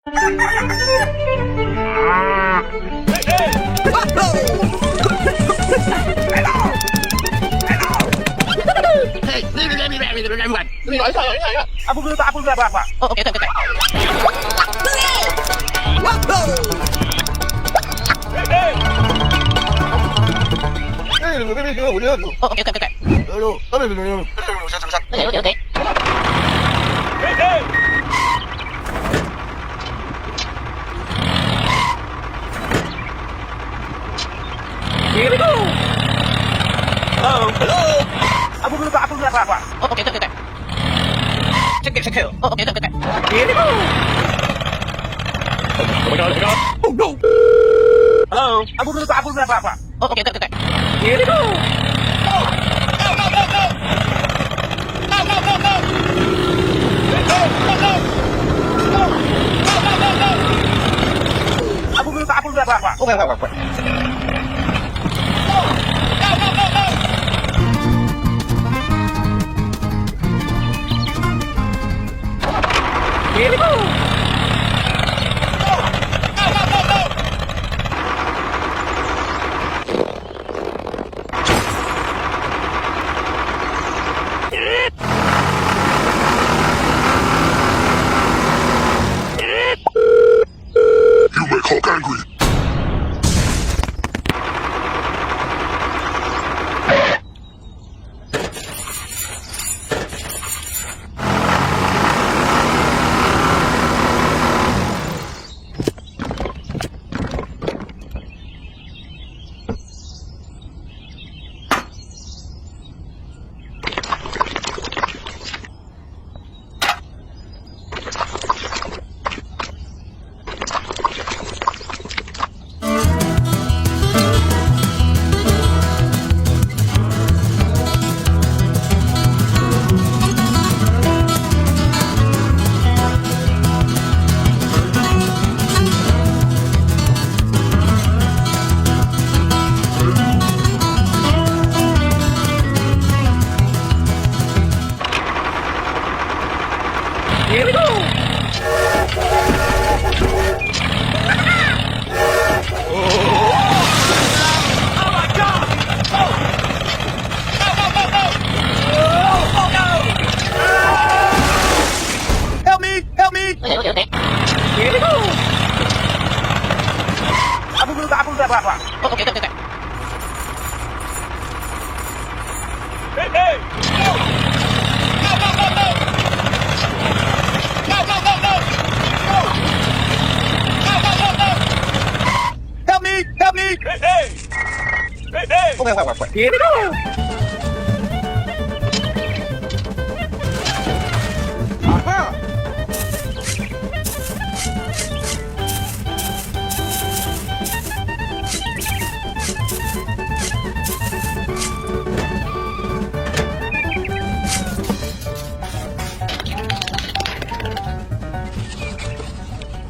Apple berapa? Oh, oke, oke, oke. Oh, oke, oke, oke. Oke, oke. Here we go. Hello. Apple berapa? Oh, oke, oke, oke. Check it. Oh, oke, oke, oke. Here we go. Oh my god. Oh no. Hello. Apple berapa? Oh, oke, oke, oke. Here we go. Apple berapa? Oke, oke, oke. Here we go. You make Hulk angry. Here we go. Oh my god. Oh no. Help me. Oke, oke, oke. Here we go. Apple berapa? Oh, oke, oke, oke. Hey. Help me. Hey. Oke, oke, oke. Here we go. Aha.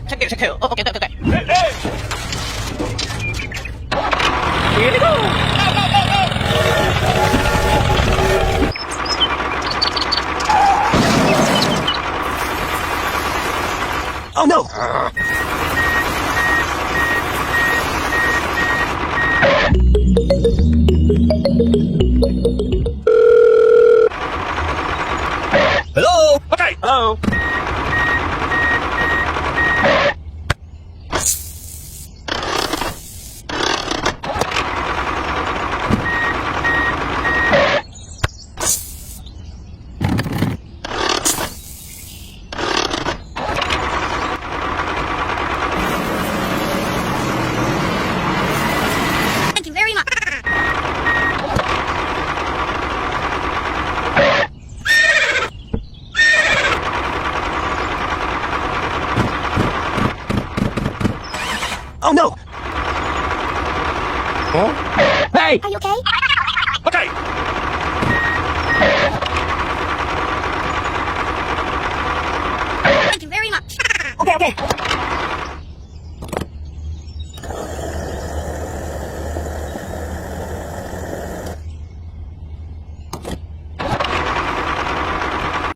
Check it. Oh, oke, oke, oke. Hey. Here we go. Oh no. Hello. Okay. Hello. Thank you very much. Oh no. Huh? Hey. Are you okay? Okay. Thank you very much. Okay.